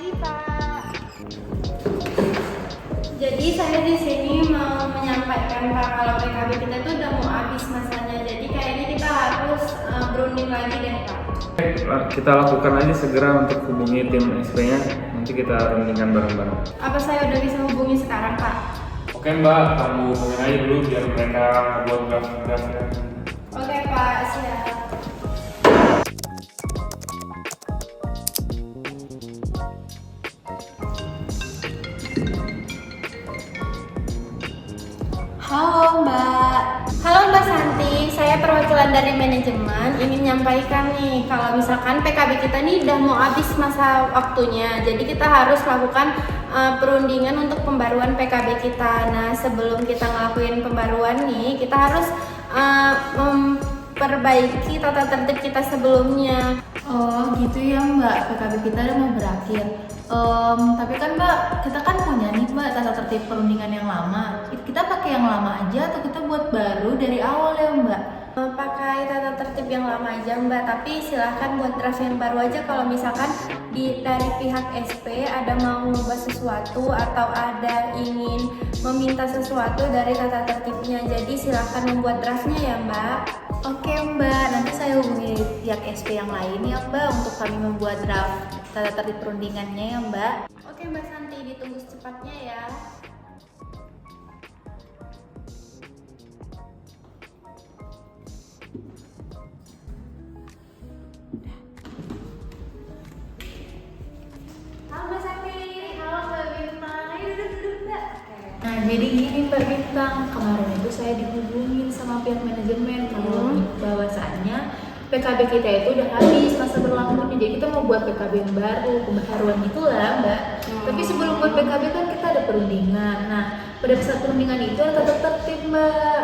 pagi, Pak. Jadi saya di sini mau menyampaikan Pak kalau PKB kita tuh udah mau habis masanya. Jadi kayaknya kita harus berunding lagi deh, Pak. Kita lakukan aja segera untuk hubungi tim SP-nya. Nanti kita rundingkan bareng-bareng. Apa saya udah bisa hubungi sekarang, Pak? Oke Mbak, kamu hubungin aja dulu biar mereka buat draft-draftnya. Oke, Pak, siap. Halo Mbak. Halo Mbak Santi, saya perwakilan dari manajemen ingin menyampaikan nih kalau misalkan PKB kita nih udah mau habis masa waktunya. Jadi kita harus lakukan perundingan untuk pembaruan PKB kita. Nah, sebelum kita ngelakuin pembaruan nih, kita harus memperbaiki tata tertib kita sebelumnya. Oh gitu ya Mbak, PKB kita udah mau berakhir. Tapi kan Mbak, kita kan punya nih Mbak tata tertib perundingan yang lama. Kita pakai yang lama aja atau kita buat baru dari awal ya Mbak? Pakai tata tertib yang lama aja Mbak, tapi silahkan buat draft yang baru aja kalau misalkan dari pihak SP ada mau mengubah sesuatu atau ada ingin meminta sesuatu dari tata tertibnya. Jadi silahkan membuat draftnya ya Mbak. Oke Mbak, nanti saya hubungi pihak SP yang lain ya Mbak untuk kami membuat draft tata tertib perundingannya ya Mbak. Oke Mbak Santi, ditunggu secepatnya ya. Halo Mbak Santi. Halo Mbak Bintang, ayo duduk Mbak. Nah jadi gini Mbak Bintang, kemarin itu saya dihubungin sama pihak manajemen kalau bahwasannya PKB kita itu udah habis masa berlakunya, jadi kita mau buat PKB yang baru, pembaharuan itulah Mbak. Tapi sebelum buat PKB kan kita ada perundingan. Nah pada saat perundingan itu ada tata tertib Mbak.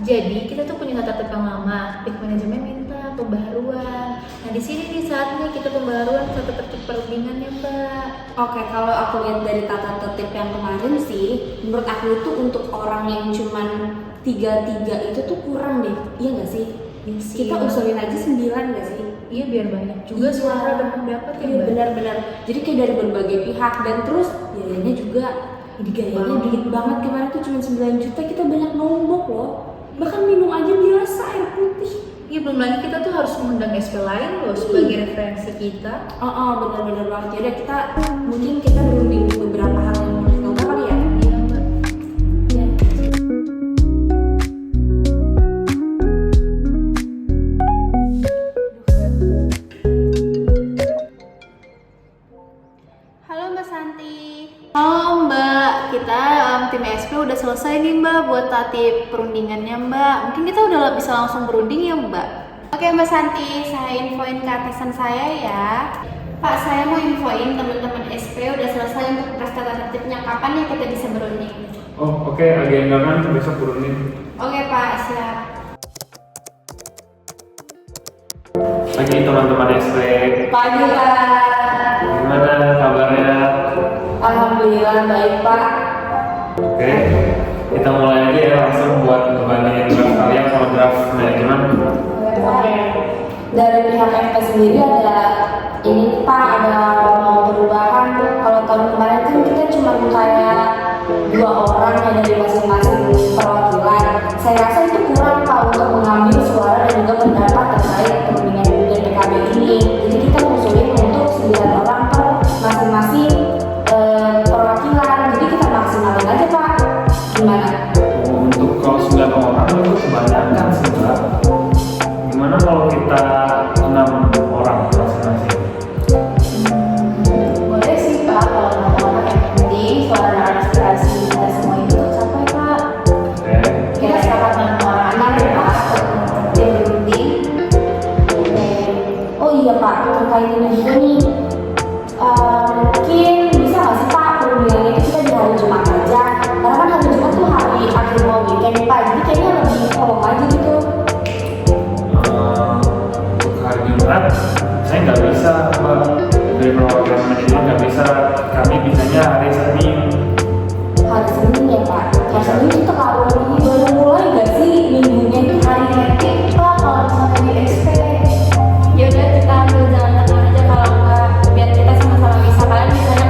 Jadi kita tuh punya tata tertib yang lama, pihak manajemen minta pembaharuan. Nah di sini nih saatnya kita pembaharuan tata tertib perundingannya Mbak. Oke, kalau aku lihat dari tata tertib yang kemarin sih, menurut aku itu untuk orang yang cuman 3-3 itu tuh kurang deh, iya nggak sih? Iya sih. Kita usulin aja 9 nggak sih? Iya biar banyak juga Iya. suara dan pendapat ya Iya Mbak. benar-benar. Jadi kayak dari berbagai pihak dan terus biayanya juga, ini gayanya dikit banget. Kemarin tuh cuma 9 juta, kita banyak nombok loh. Bahkan minum aja biasa air putih. Iya belum lagi kita tuh harus mengundang SP lain loh sebagai referensi kita. Benar-benar banget. Jadi mungkin kita berunding beberapa hal yang menurut kita kali ya. Iya Mbak. Iya. Halo Mbak Santi. Halo Mbak, kita tim SP udah selesai nih Mbak buat tatip perundingannya Mbak. Mungkin kita udah bisa langsung berunding ya Mbak. Oke Mbak Santi, saya infoin ke atasan saya ya. Pak, saya mau infoin teman-teman SP udah selesai untuk draft tata tertibnya. Kapan ya kita bisa berunding? Oh oke, agenda kan besok berunding. Oke Pak, siap. Pagi teman-teman SP. Pagi Pak. Gimana kabarnya? Alhamdulillah baik Pak. Oke, kita mulai aja ya langsung buat ngebandingin draft kalian sama draft manajemen. Oke. Dari pihak FP sendiri ada ini Pak, ada mau perubahan. Kalau tahun kemarin kan kita cuma kayak 2 orang yang dari masing-masing perwakilan. Saya rasa itu kurang Pak untuk mengambil suara dan juga pendapat terkait perundingan dan PKB ini. Jadi kita usulin untuk 9 orang per masing-masing perwakilan. Jadi kita maksimalin aja Pak. Gimana? Untuk kalau 9 orang itu kebanyakan sih Mbak. Gimana kalau kita 6 orang masing-masing? Boleh sih Pak, kalau orang yang penting suara dan aspirasi kita semua itu tercapai Pak. Oke. Kita sepakat 6 orang aja ya Pak. Yang berunding. Oh iya Pak, terkait ini juga nih, mungkin bisa nggak sih Pak perundingannya itu kita di hari Jumat aja? Karena kan hari Jumat tuh hari akhir mau weekend Pak, jadi kayaknya lebih kolong aja gitu. Untuk hari Jumat saya nggak bisa Mbak, dari perwakilan manajemen nggak bisa, kami bisanya hari Senin. Hari Senin ya Pak, hari Senin kita kalau ini baru mulai nggak sih minggunya itu hari hektik Pak kalau misalnya di SP. Ya udah kita ambil jalan tengah aja kalau enggak, biar kita sama-sama bisa. Kalian bisanya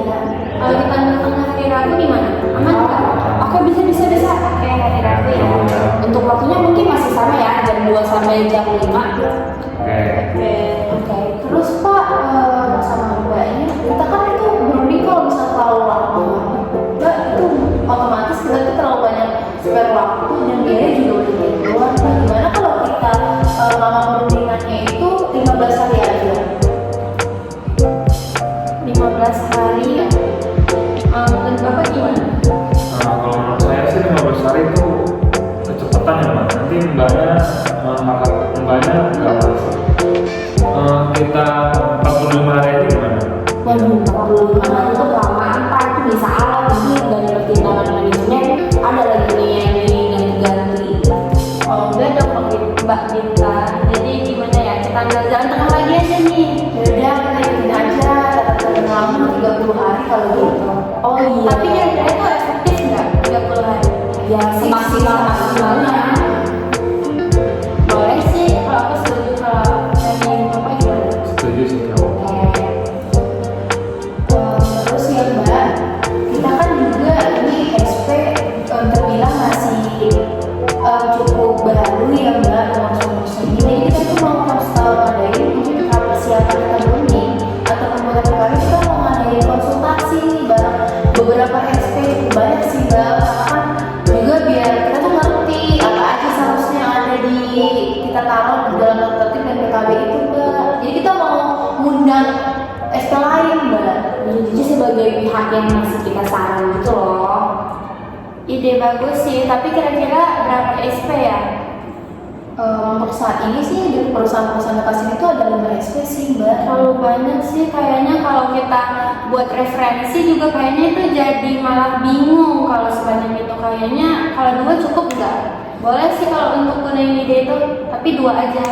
Kalau kita tengah hari Rabu gimana? Aman nggak? Oke, bisa. Oke, hari Rabu ya. Untuk waktunya mungkin masih sama ya, jam 2 sampai jam 5. Oke. Oke. Terus Pak, sama Mbak ini, kita kan itu berunding kalau misalnya terlalu lama. Mbak, itu otomatis kita tuh terlalu banyak spare waktu dan biaya juga udah jadi keluar. Nah, gimana kalau kita lama berundingannya itu 15 hari aja? 15 hari ya. Dan Bapak gimana? Kalau menurut saya sih 15 hari itu kecepatan ya Mbak. Nanti mbaknya nggak masuk. Kita 45 hari aja gimana? Waduh, 45 hari itu kelamaan Pak, itu bisa alat nanti dari pertimbangan manajemen ada lagi nih yang diganti-ganti. Oh enggak dong Mbak Binta. Jadi gimana ya? Kita ambil jalan tengah lagi aja nih. Yaudah, kita ikutin aja catatan lama 30 hari kalau gitu. Oh iya. Tapi kira-kira itu efektif nggak 30 hari? ya semaksimalnya. Boleh sih, kalau aku setuju. Kalau dari Bapak gimana? Setuju sih kalau. Terus ya Mbak, kita kan juga ini SP terbilang masih cukup baru ya Mbak, langsung ini. Jadi kita tuh mau ngadain mungkin persiapan kita dulu nih, atau pembuatan kali kita mau ngadain konsultasi bareng beberapa SP cukup banyak sih Mbak, karena kan juga biar kita tuh ngerti apa aja seharusnya yang ada di kita taruh di dalam tata tertib dan PKB itu Mbak. Jadi kita mau ngundang SP lain Mbak, jadi sebagai pihak yang masih kita saran gitu loh. Ide bagus sih, tapi kira-kira berapa SP ya? Untuk saat ini sih di perusahaan-perusahaan vaksin itu ada 5 SP sih Mbak. Terlalu banyak sih kayaknya. Kalau kita buat referensi juga kayaknya itu jadi malah bingung kalau sebanyak itu. Kayaknya kalau 2 cukup nggak? Boleh sih kalau untuk gunain ide itu, tapi 2 aja.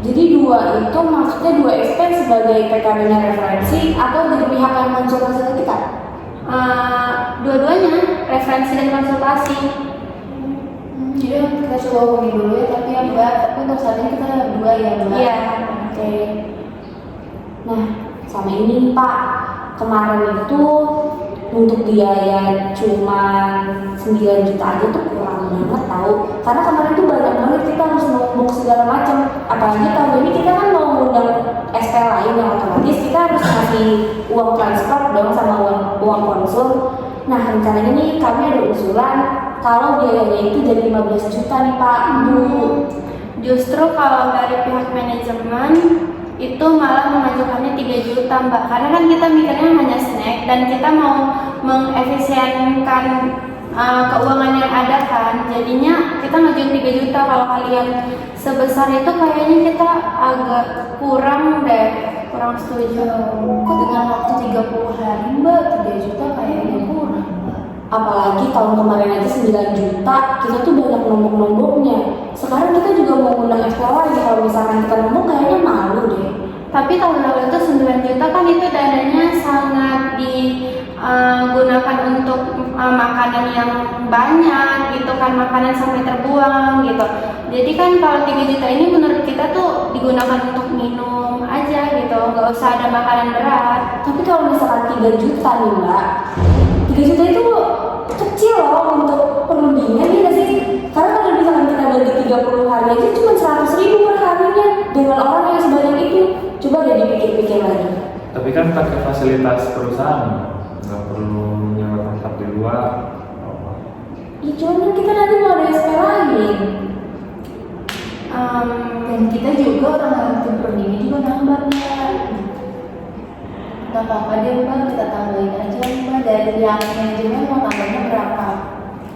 Jadi 2 itu maksudnya 2 SP sebagai PKB-nya referensi atau dari pihak yang konsultasi ke kita? Dua-duanya, referensi dan konsultasi. Jadi kita coba hubungi dulu ya, tapi ya Mbak, tapi untuk saat ini kita 2 ya Mbak. Iya. Oke. Nah, sama ini Pak, kemarin itu untuk biaya cuma 9 juta aja tuh kurang banget tahu. Karena kemarin tuh banyak banget kita harus notebook segala macam. Apalagi tahun ini kita kan mau ngundang SP lain yang otomatis kita harus ngasih uang transport dong sama uang konsul. Nah rencananya nih kami ada usulan kalau biayanya itu jadi 15 juta nih Pak Bu. Justru kalau dari pihak manajemen itu malah mengajukannya 3 juta Mbak, karena kan kita mikirnya hanya snack dan kita mau mengefisienkan keuangan yang ada kan, jadinya kita ngajuin 3 juta. Kalau kalian sebesar itu kayaknya kita agak kurang deh, kurang setuju. Kok dengan waktu 30 hari Mbak 3 juta kayaknya kurang Mbak. Apalagi tahun kemarin aja 9 juta, kita tuh banyak nombok-nomboknya. Sekarang kita juga mau ngundang SP lagi, kalau misalkan kita nombok kayaknya malu deh. Tapi tahun lalu itu 9 juta kan itu dananya sangat digunakan untuk makanan yang banyak gitu kan, makanan sampai terbuang gitu. Jadi kan kalau 3 juta ini menurut kita tuh digunakan untuk minum aja gitu, nggak usah ada makanan berat. Tapi kalau misalkan 3 juta nih Mbak, 3 juta itu kecil loh untuk perundingan ya nggak sih? Karena kalau misalkan kita bagi 30 hari aja cuma 100.000 per harinya dengan orang yang sebanyak itu. Coba deh dipikir-pikir lagi. Tapi kan pakai fasilitas perusahaan, nggak perlu nyewa tempat di luar. Ya cuman kita nanti mau ada SP lain. Dan kita juga orang tim perundingan juga nambah Mbak. Gak apa-apa deh Mbak, kita tambahin aja Mbak. Dari pihak manajemen mau tambahnya berapa?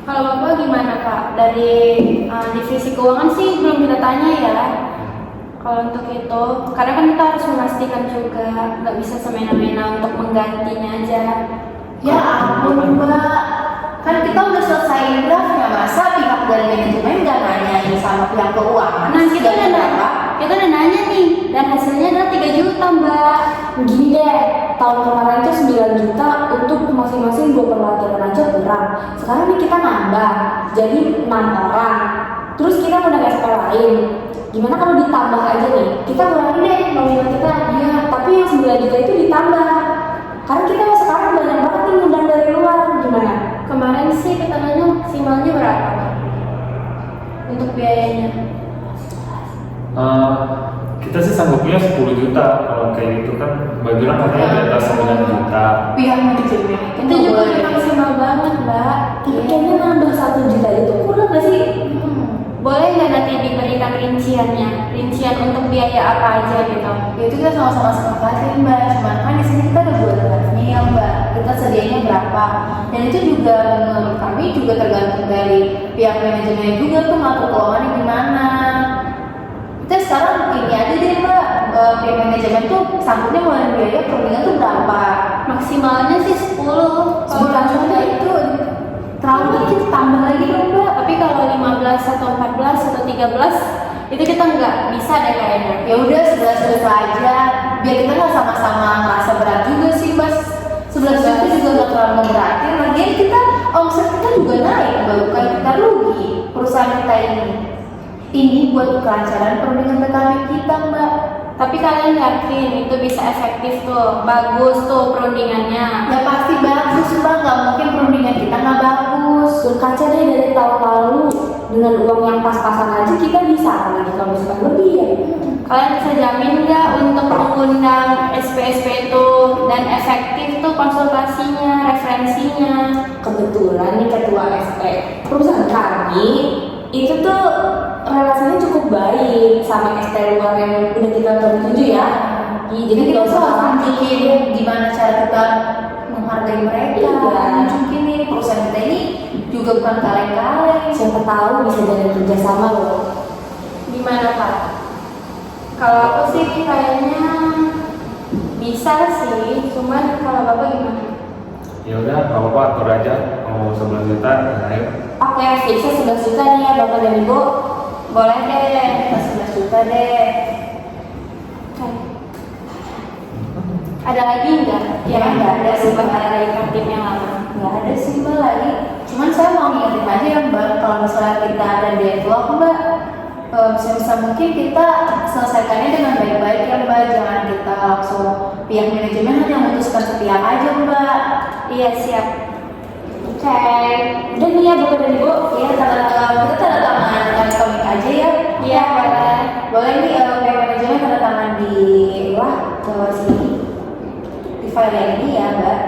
Kalau Bapak gimana Kak? Dari divisi keuangan sih belum kita tanya ya. Kalau untuk itu, karena kan kita harus memastikan juga, nggak bisa semena-mena untuk menggantinya aja. Ya ampun Mbak, kan kita udah selesai draftnya, masa pihak dari manajemen nggak nanyain sama pihak keuangan? Nah kita udah nanya nih, dan hasilnya adalah 3 juta Mbak. Gini deh, tahun kemarin itu 9 juta untuk masing-masing 2 perwakilan aja kurang. Sekarang nih kita nambah, jadi 6 orang. Terus kita mau SP lain. Gimana kalau ditambah aja nih? Kita kurangin deh nominal kita, ya. Tapi yang 9 juta itu ditambah. Karena kita sekarang sanggupnya 10 juta. Kalau kayak gitu kan Mbak bilang katanya di atas 9 juta. Pihak manajemen Itu juga boleh. maksimal banget, Mbak. Tapi kayaknya nambah 1 juta itu kurang gak sih? Boleh nggak nanti diberikan rincian untuk biaya apa aja gitu? Ya itu kita sama-sama sepakatin Mbak, cuman kan di sini kita ada buat draftnya ya Mbak, kita sedianya berapa, dan itu juga menurut kami juga tergantung dari pihak manajemen juga tuh ngatur keuangannya gimana. Kita sekarang ini aja deh Mbak, pihak manajemen tuh sanggupnya mulai biaya perundingan tuh berapa? Maksimalnya sih 10. Kalau Langsung langsung itu terlalu dikit, tambah lagi dong Mbak. tapi kalau 15 atau 14 atau 13 itu kita nggak bisa deh kayaknya. Ya udah 11 juta aja, biar kita nggak sama-sama ngerasa berat juga sih Mas. 11 juta juga nggak terlalu memberatin, lagian kita omset kita juga naik, Mbak, bukan kita rugi perusahaan kita ini. Ini buat kelancaran perundingan PKB kita Mbak. Tapi kalian yakin itu bisa efektif tuh, bagus tuh perundingannya? Ya pasti bagus Mbak, nggak mungkin perundingan kita nggak bagus. Berkaca deh dari tahun lalu dengan uang yang pas-pasan aja kita bisa lagi kalau misalkan lebih ya. Kalian bisa jamin nggak untuk mengundang SP-SP itu dan efektif tuh konsultasinya, referensinya? Kebetulan nih ketua SP perusahaan kami itu tuh relasinya cukup baik sama ST luar yang udah kita tuju ya. Jadi kita nggak usah harus khawatir. tunjukin gimana cara kita menghargai mereka. Iya. Tunjukin nih perusahaan kita ini juga bukan kaleng-kaleng. Siapa tahu bisa jadi kerjasama loh. Gimana Pak? Kalau aku sih kayaknya bisa sih, cuman kalau Bapak gimana? Ya udah, nggak apa-apa, atur aja. Mau 11 juta, ya ayo. Oke, fixnya 11 juta nih ya Bapak dan Ibu. Boleh deh. Kita 11 juta deh. Ada lagi nggak? Ya, nggak ada sih, Mbak. dari kantin yang lama. Nggak ada sih Mbak lagi. Cuman saya mau ngingetin aja ya Mbak, kalau misalnya kita ada deadlock Mbak, sebisa mungkin kita selesaikannya dengan baik-baik ya Mbak. Jangan kita langsung pihak manajemen hanya memutuskan sepihak aja Mbak. Iya siap. Oke. Udah nih ya Bapak dan Ibu. Iya, kita tanda tangan elektronik aja ya. Iya boleh. Boleh nih pihak manajemen tanda tangan di ke sini di file yang ini ya Mbak.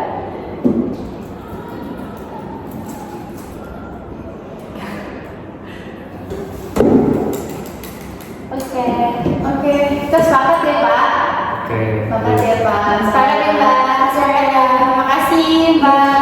Oke, kita sepakat ya Pak. Oke. Sepakat ya Pak. Sekarang ya Mbak. Terima kasih Mbak.